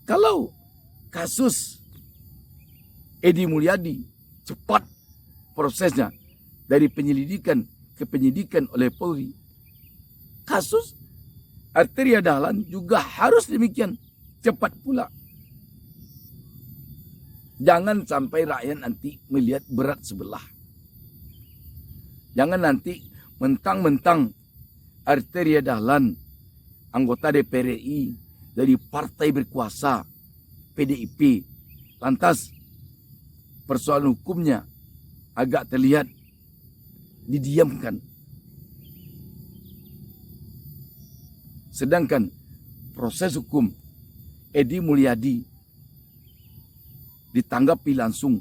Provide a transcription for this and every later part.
Kalau kasus Edi Mulyadi cepat prosesnya dari penyelidikan ke penyidikan oleh Polri, kasus Arteria Dahlan juga harus demikian cepat pula. Jangan sampai rakyat nanti melihat berat sebelah. Jangan nanti mentang-mentang Arteria Dahlan anggota DPR RI dari partai berkuasa PDIP, lantas persoalan hukumnya agak terlihat didiamkan. Sedangkan proses hukum Edi Mulyadi ditanggapi langsung,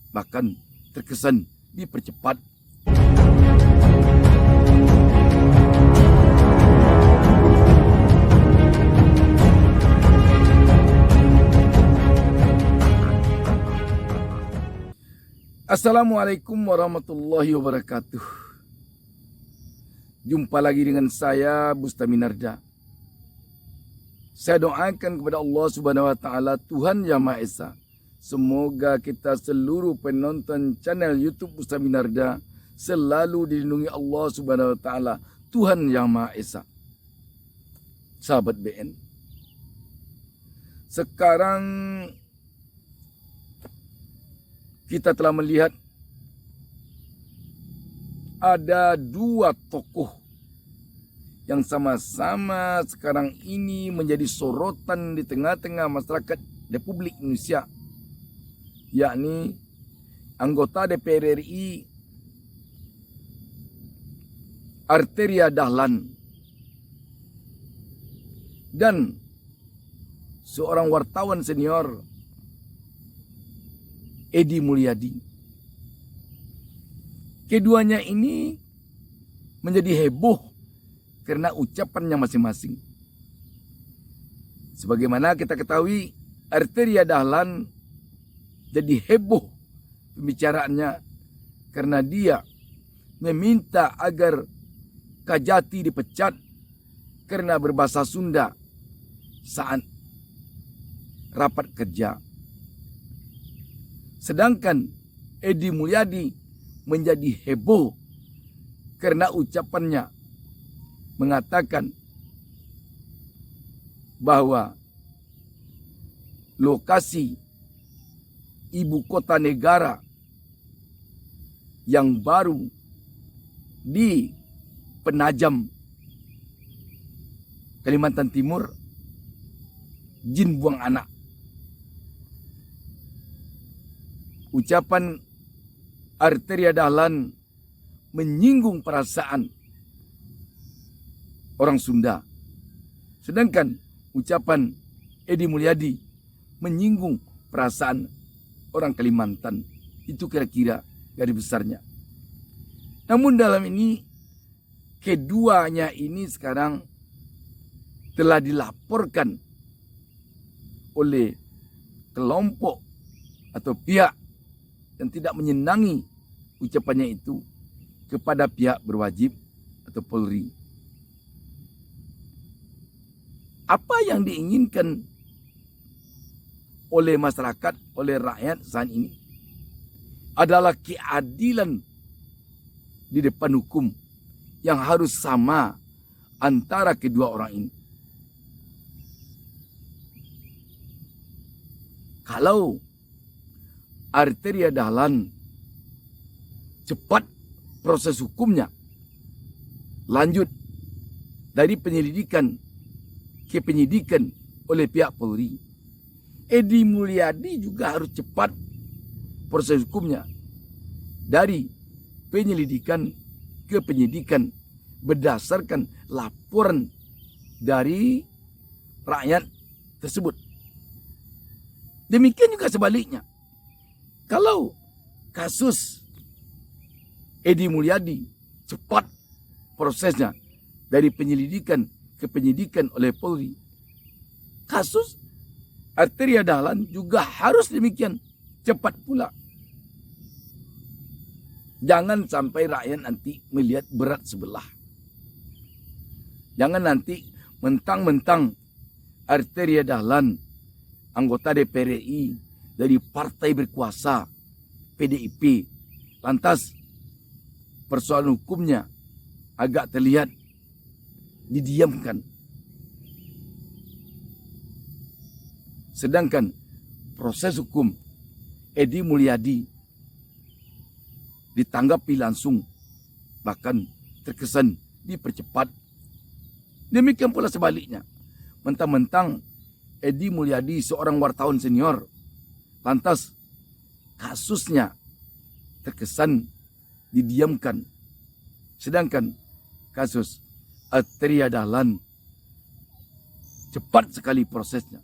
bahkan terkesan dipercepat. Assalamualaikum warahmatullahi wabarakatuh. Jumpa lagi dengan saya Bustami Narda. Saya doakan kepada Allah Subhanahu wa taala, Tuhan Yang Maha Esa, semoga kita seluruh penonton channel YouTube Bustami Narda selalu dilindungi Allah Subhanahu wa taala, Tuhan Yang Maha Esa. Sahabat BN, sekarang kita telah melihat ada dua tokoh yang sama-sama sekarang ini menjadi sorotan di tengah-tengah masyarakat Republik Indonesia, yakni anggota DPR RI Arteria Dahlan dan seorang wartawan senior Edi Mulyadi. Keduanya ini menjadi heboh karena ucapannya masing-masing. Sebagaimana kita ketahui, Arteria Dahlan jadi heboh pembicaraannya karena dia meminta agar Kajati dipecat karena berbahasa Sunda saat rapat kerja. Sedangkan Edi Mulyadi menjadi heboh karena ucapannya mengatakan bahwa lokasi ibu kota negara yang baru di Penajam, Kalimantan Timur, jin buang anak. Ucapan Arteria Dahlan menyinggung perasaan orang Sunda. Sedangkan ucapan Edi Mulyadi menyinggung perasaan orang Kalimantan. Itu kira-kira garis besarnya. Namun dalam ini, keduanya ini sekarang telah dilaporkan oleh kelompok atau pihak yang tidak menyenangi ucapannya itu kepada pihak berwajib atau Polri. Apa yang diinginkan oleh masyarakat, oleh rakyat saat ini adalah keadilan di depan hukum yang harus sama antara kedua orang ini. Kalau Arteria Dahlan cepat proses hukumnya, lanjut dari penyelidikan ke penyidikan oleh pihak Polri, Edi Mulyadi juga harus cepat proses hukumnya dari penyelidikan ke penyidikan berdasarkan laporan dari rakyat tersebut. Demikian juga sebaliknya. Kalau kasus Edi Mulyadi cepat prosesnya dari penyelidikan ke penyidikan oleh Polri, kasus Arteria Dahlan juga harus demikian cepat pula. Jangan sampai rakyat nanti melihat berat sebelah. Jangan nanti mentang-mentang Arteria Dahlan anggota DPR RI dari partai berkuasa PDIP. Lantas persoalan hukumnya agak terlihat didiamkan. Sedangkan proses hukum Edi Mulyadi ditanggapi langsung, bahkan terkesan dipercepat. Demikian pula sebaliknya. Mentang-mentang Edi Mulyadi seorang wartawan senior, lantas kasusnya terkesan didiamkan. Sedangkan kasus Arteria Dahlan cepat sekali prosesnya.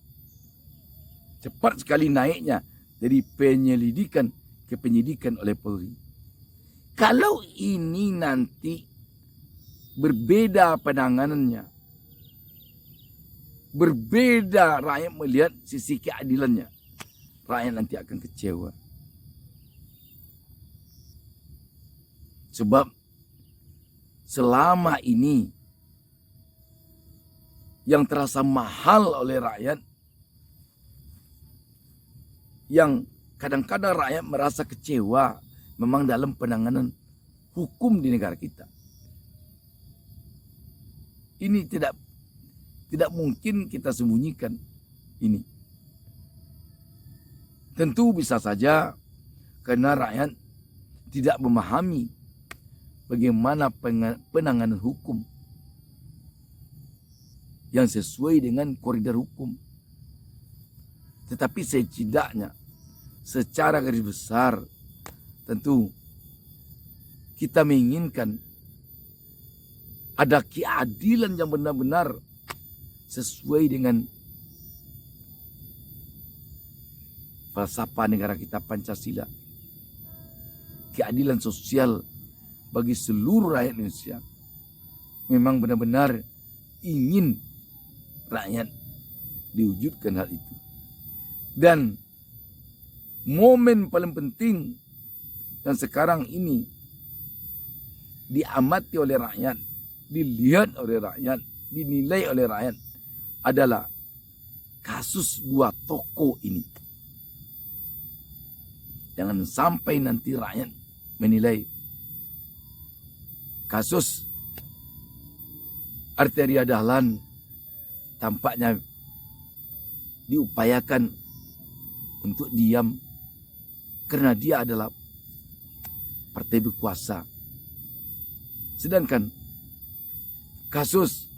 Cepat sekali naiknya dari penyelidikan ke penyidikan oleh Polri. Kalau ini nanti berbeda penanganannya, berbeda rakyat melihat sisi keadilannya, rakyat nanti akan kecewa. Sebab selama ini yang terasa mahal oleh rakyat, yang kadang-kadang rakyat merasa kecewa memang dalam penanganan hukum di negara kita. Ini tidak mungkin kita sembunyikan ini. Tentu bisa saja karena rakyat tidak memahami bagaimana penanganan hukum yang sesuai dengan koridor hukum. Tetapi setidaknya secara garis besar tentu kita menginginkan ada keadilan yang benar-benar sesuai dengan falsafah negara kita Pancasila. Keadilan sosial bagi seluruh rakyat Indonesia. Memang benar-benar ingin rakyat diwujudkan hal itu. Dan momen paling penting yang sekarang ini diamati oleh rakyat, dilihat oleh rakyat, dinilai oleh rakyat adalah kasus dua tokoh ini. Jangan sampai nanti rakyat menilai kasus Arteria Dahlan tampaknya diupayakan untuk diam karena dia adalah partai berkuasa. Sedangkan kasus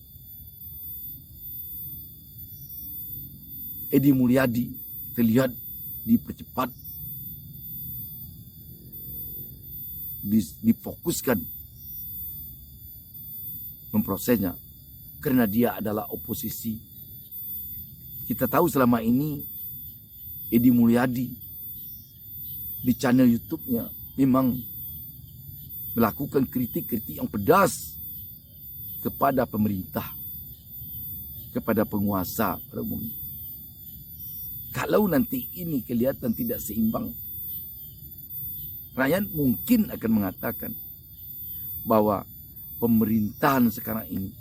Edi Mulyadi terlihat dipercepat, difokuskan memprosesnya karena dia adalah oposisi. Kita tahu selama ini Edi Mulyadi di channel YouTube-nya memang melakukan kritik-kritik yang pedas kepada pemerintah, kepada penguasa pada umumnya. Kalau nanti ini kelihatan tidak seimbang, rakyat mungkin akan mengatakan bahwa pemerintahan sekarang ini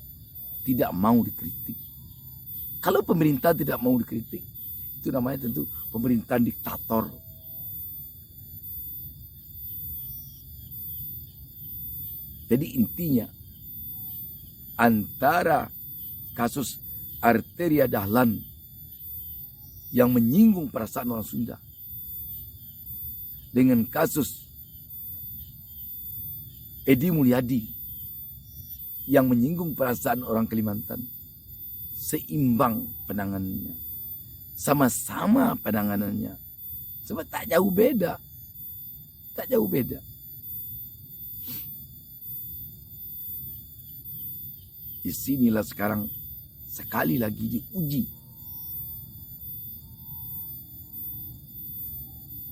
tidak mau dikritik. Kalau pemerintah tidak mau dikritik, itu namanya tentu pemerintahan diktator. Jadi intinya antara kasus Arteria Dahlan yang menyinggung perasaan orang Sunda dengan kasus Edi Mulyadi yang menyinggung perasaan orang Kalimantan, seimbang penanganannya, sama-sama penanganannya, sebab tak jauh beda, tak jauh beda. Di sinilah sekarang sekali lagi diuji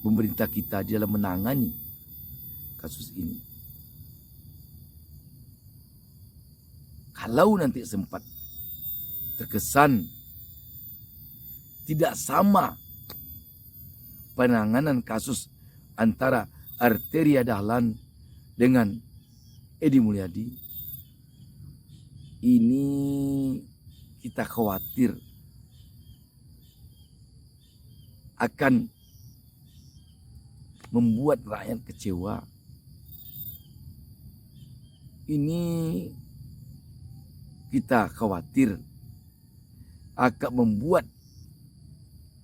pemerintah kita dalam menangani kasus ini. Kalau nanti sempat terkesan tidak sama penanganan kasus antara Arteria Dahlan dengan Edi Mulyadi, ini kita khawatir akan membuat rakyat kecewa. Ini kita khawatir akan membuat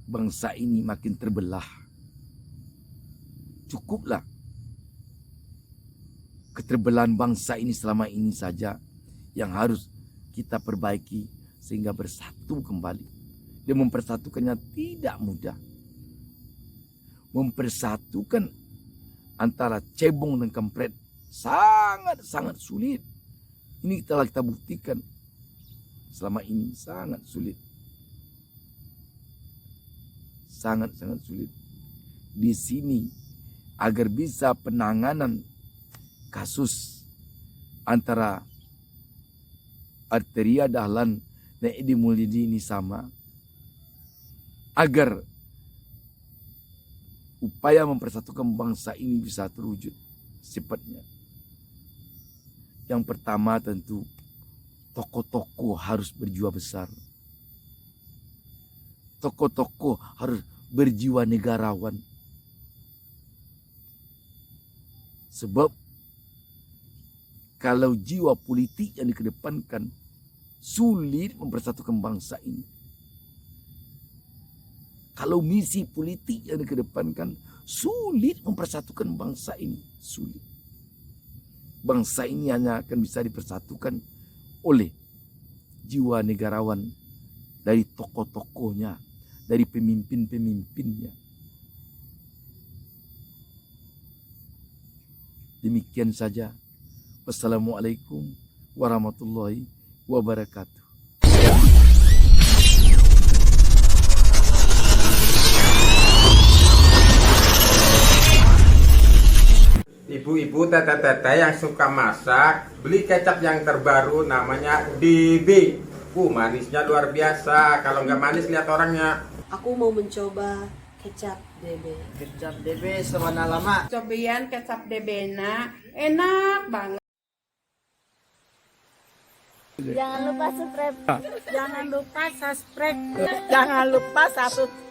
bangsa ini makin terbelah. Cukuplah keterbelahan bangsa ini selama ini saja yang harus kita perbaiki sehingga bersatu kembali. Dan mempersatukannya tidak mudah. Mempersatukan antara cebong dan kampret sangat-sangat sulit. Ini telah kita buktikan selama ini, sangat sulit. Sangat-sangat sulit. Di sini agar bisa penanganan kasus antara Arteria Dahlan dan Edi Mulyadi ini sama, agar upaya mempersatukan bangsa ini bisa terwujud secepatnya. Yang pertama tentu tokoh-tokoh harus berjiwa besar. Tokoh-tokoh harus berjiwa negarawan. Sebab kalau jiwa politik yang dikedepankan, sulit mempersatukan bangsa ini. Kalau misi politik yang dikedepankan, sulit mempersatukan bangsa ini. Sulit. Bangsa ini hanya akan bisa dipersatukan oleh jiwa negarawan dari tokoh-tokohnya, dari pemimpin-pemimpinnya. Demikian saja. Wassalamualaikum warahmatullahi wabarakatuh. Ibu-ibu, tete-tete yang suka masak, beli kecap yang terbaru namanya DB. Manisnya luar biasa. Kalau nggak manis lihat orangnya. Aku mau mencoba kecap DB. Kecap DB sewana lama. Cobian kecap DB-na enak banget. Jangan lupa subscribe. Jangan lupa subscribe. Jangan lupa subscribe.